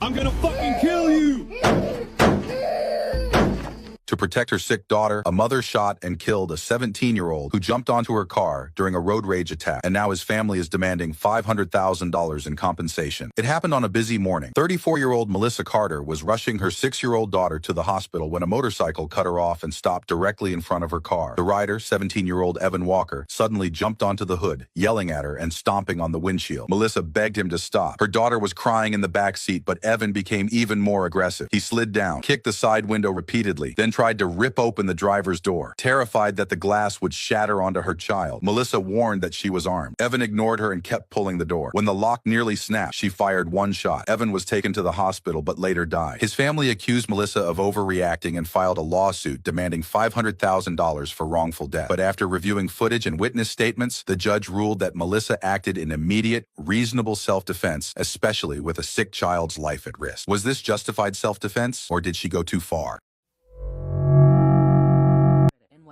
I'm gonna fucking kill you! To protect her sick daughter, a mother shot and killed a 17-year-old who jumped onto her car during a road rage attack, and now his family is demanding $500,000 in compensation. It happened on a busy morning. 34-year-old Melissa Carter was rushing her 6-year-old daughter to the hospital when a motorcycle cut her off and stopped directly in front of her car. The rider, 17-year-old Evan Walker, suddenly jumped onto the hood, yelling at her and stomping on the windshield. Melissa begged him to stop. Her daughter was crying in the back seat, but Evan became even more aggressive. He slid down, kicked the side window repeatedly, then tried to rip open the driver's door. Terrified that the glass would shatter onto her child, Melissa warned that she was armed. Evan ignored her and kept pulling the door. When the lock nearly snapped, she fired one shot. Evan was taken to the hospital but later died. His family accused Melissa of overreacting and filed a lawsuit demanding $500,000 for wrongful death. But after reviewing footage and witness statements, the judge ruled that Melissa acted in immediate, reasonable self-defense, especially with a sick child's life at risk. Was this justified self-defense, or did she go too far?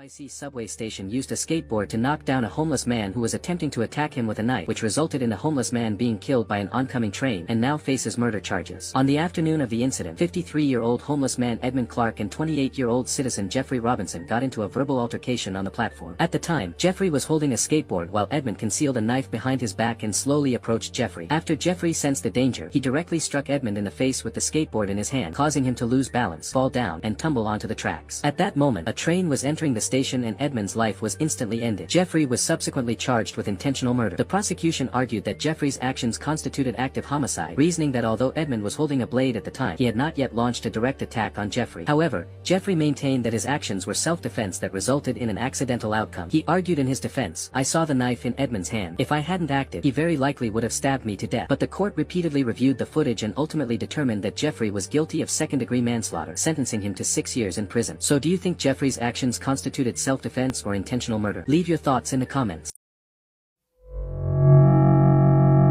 NYC subway station used a skateboard to knock down a homeless man who was attempting to attack him with a knife, which resulted in the homeless man being killed by an oncoming train and now faces murder charges. On the afternoon of the incident, 53-year-old homeless man Edmund Clark and 28-year-old citizen Jeffrey Robinson got into a verbal altercation on the platform. At the time, Jeffrey was holding a skateboard while Edmund concealed a knife behind his back and slowly approached Jeffrey. After Jeffrey sensed the danger, he directly struck Edmund in the face with the skateboard in his hand, causing him to lose balance, fall down, and tumble onto the tracks. At that moment, a train was entering the station and Edmund's life was instantly ended. Jeffrey was subsequently charged with intentional murder. The prosecution argued that Jeffrey's actions constituted active homicide, reasoning that although Edmund was holding a blade at the time, he had not yet launched a direct attack on Jeffrey. However, Jeffrey maintained that his actions were self-defense that resulted in an accidental outcome. He argued in his defense, "I saw the knife in Edmund's hand. If I hadn't acted, he very likely would have stabbed me to death." But the court repeatedly reviewed the footage and ultimately determined that Jeffrey was guilty of second-degree manslaughter, sentencing him to 6 years in prison. So do you think Jeffrey's actions constituted self-defense or intentional murder? Leave your thoughts in the comments.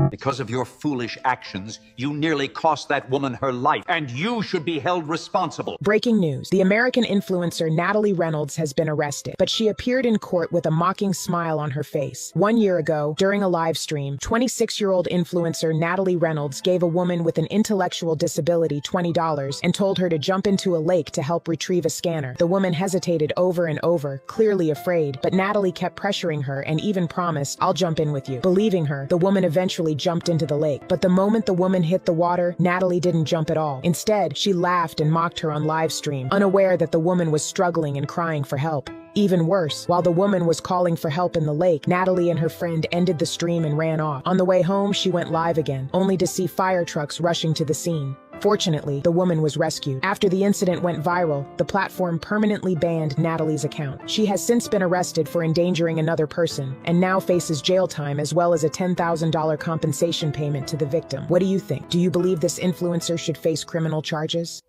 Because of your foolish actions, you nearly cost that woman her life, and you should be held responsible. Breaking news. The American influencer Natalie Reynolds has been arrested, but she appeared in court with a mocking smile on her face. 1 year ago, during a live stream, 26-year-old influencer Natalie Reynolds gave a woman with an intellectual disability $20 and told her to jump into a lake to help retrieve a scanner. The woman hesitated over and over, clearly afraid, but Natalie kept pressuring her and even promised, "I'll jump in with you." Believing her, the woman eventually jumped into the lake. But the moment the woman hit the water, Natalie didn't jump at all. Instead, she laughed and mocked her on live stream, unaware that the woman was struggling and crying for help. Even worse, while the woman was calling for help in the lake, Natalie and her friend ended the stream and ran off. On the way home, she went live again, only to see fire trucks rushing to the scene. Fortunately, the woman was rescued. After the incident went viral, the platform permanently banned Natalie's account. She has since been arrested for endangering another person, and now faces jail time as well as a $10,000 compensation payment to the victim. What do you think? Do you believe this influencer should face criminal charges?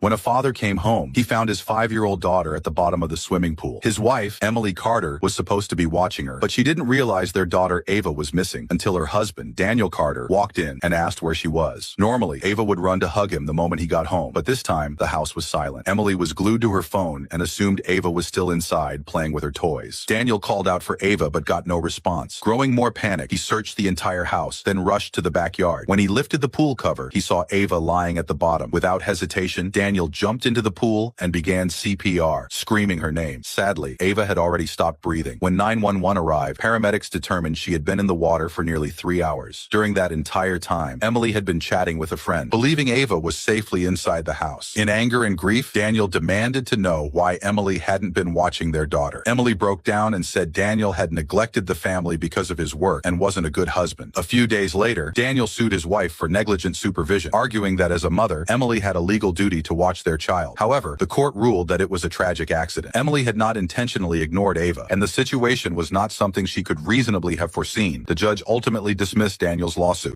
When a father came home, he found his 5-year-old daughter at the bottom of the swimming pool. His wife, Emily Carter, was supposed to be watching her, but she didn't realize their daughter Ava was missing until her husband, Daniel Carter, walked in and asked where she was. Normally, Ava would run to hug him the moment he got home, but this time, the house was silent. Emily was glued to her phone and assumed Ava was still inside playing with her toys. Daniel called out for Ava but got no response. Growing more panicked, he searched the entire house, then rushed to the backyard. When he lifted the pool cover, he saw Ava lying at the bottom. Without hesitation, Daniel jumped into the pool and began CPR, screaming her name. Sadly, Ava had already stopped breathing. When 911 arrived, paramedics determined she had been in the water for nearly 3 hours. During that entire time, Emily had been chatting with a friend, believing Ava was safely inside the house. In anger and grief, Daniel demanded to know why Emily hadn't been watching their daughter. Emily broke down and said Daniel had neglected the family because of his work and wasn't a good husband. A few days later, Daniel sued his wife for negligent supervision, arguing that as a mother, Emily had a legal duty to watch their child. However, the court ruled that it was a tragic accident. Emily had not intentionally ignored Ava, and the situation was not something she could reasonably have foreseen. The judge ultimately dismissed Daniel's lawsuit.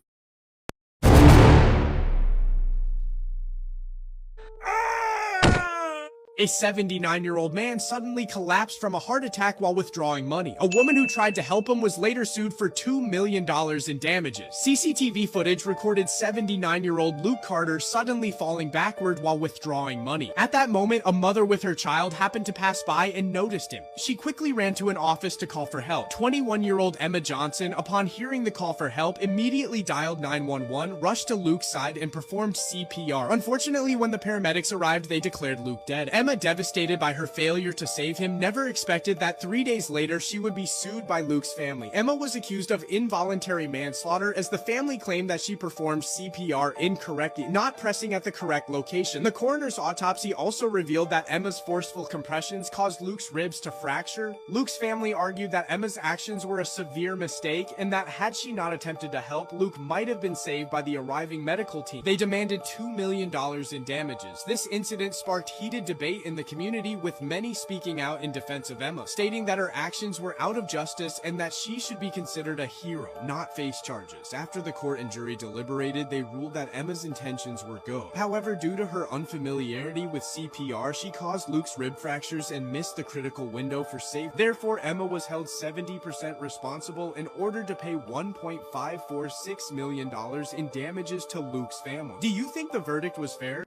A 79-year-old man suddenly collapsed from a heart attack while withdrawing money. A woman who tried to help him was later sued for $2 million in damages. CCTV footage recorded 79-year-old Luke Carter suddenly falling backward while withdrawing money. At that moment, a mother with her child happened to pass by and noticed him. She quickly ran to an office to call for help. 21-year-old Emma Johnson, upon hearing the call for help, immediately dialed 911, rushed to Luke's side, and performed CPR. Unfortunately, when the paramedics arrived, they declared Luke dead. Emma, devastated by her failure to save him, never expected that 3 days later she would be sued by Luke's family. Emma was accused of involuntary manslaughter as the family claimed that she performed CPR incorrectly, not pressing at the correct location. The coroner's autopsy also revealed that Emma's forceful compressions caused Luke's ribs to fracture. Luke's family argued that Emma's actions were a severe mistake and that had she not attempted to help, Luke might have been saved by the arriving medical team. They demanded $2 million in damages. This incident sparked heated debate in the community, with many speaking out in defense of Emma, stating that her actions were out of justice and that she should be considered a hero, not face charges. After the court and jury deliberated, they ruled that Emma's intentions were good. However, due to her unfamiliarity with CPR, she caused Luke's rib fractures and missed the critical window for safety. Therefore, Emma was held 70% responsible and ordered to pay $1.546 million in damages to Luke's family. Do you think the verdict was fair?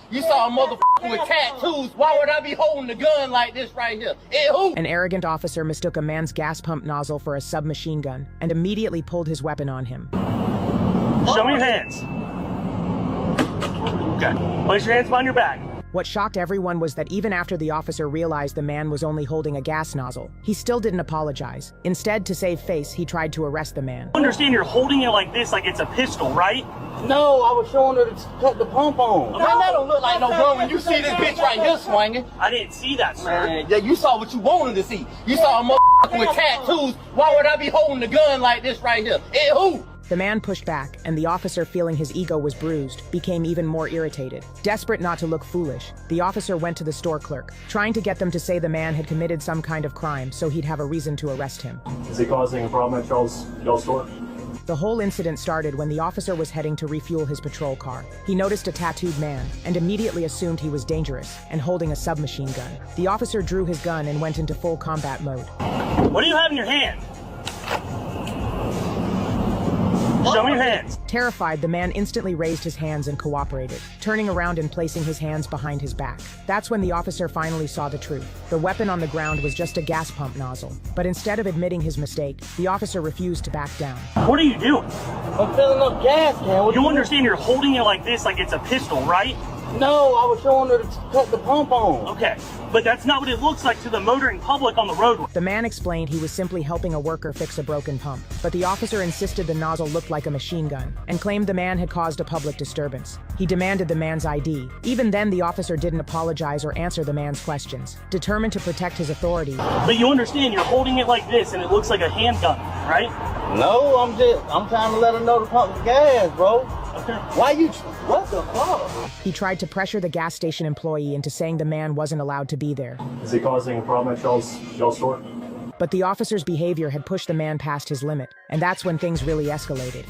You saw a motherfucker with tattoos. Why would I be holding a gun like this right here? Who? An arrogant officer mistook a man's gas pump nozzle for a submachine gun and immediately pulled his weapon on him. Show me your hands. Okay. Place your hands behind your back. What shocked everyone was that even after the officer realized the man was only holding a gas nozzle, he still didn't apologize. Instead, to save face, he tried to arrest the man. I understand you're holding it like this, like it's a pistol, right? No, I was showing her to cut the pump on. Man, that don't look like no gun when you see this bitch right here swinging. I didn't see that, sir. Man, yeah, you saw what you wanted to see. You saw a motherfucker with tattoos. Why would I be holding a gun like this right here? Who? The man pushed back, and the officer, feeling his ego was bruised, became even more irritated. Desperate not to look foolish, the officer went to the store clerk, trying to get them to say the man had committed some kind of crime so he'd have a reason to arrest him. Is he causing a problem at y'all's store? The whole incident started when the officer was heading to refuel his patrol car. He noticed a tattooed man and immediately assumed he was dangerous and holding a submachine gun. The officer drew his gun and went into full combat mode. What do you have in your hand? Show me your hands. Terrified, the man instantly raised his hands and cooperated, turning around and placing his hands behind his back. That's when the officer finally saw the truth. The weapon on the ground was just a gas pump nozzle. But instead of admitting his mistake, the officer refused to back down. What are you doing? I'm filling up gas, man. You understand you're holding it like this, like it's a pistol, right? No, I was showing her to cut the pump on. Okay, but that's not what it looks like to the motoring public on the roadway. The man explained he was simply helping a worker fix a broken pump, but the officer insisted the nozzle looked like a machine gun and claimed the man had caused a public disturbance. He demanded the man's ID. Even then, the officer didn't apologize or answer the man's questions, determined to protect his authority. But you understand you're holding it like this and it looks like a handgun, right? No, I'm trying to let her know to pump the gas, bro. Okay. What the fuck? He tried to pressure the gas station employee into saying the man wasn't allowed to be there. Is he causing a problem at y'all's store? But the officer's behavior had pushed the man past his limit, and that's when things really escalated.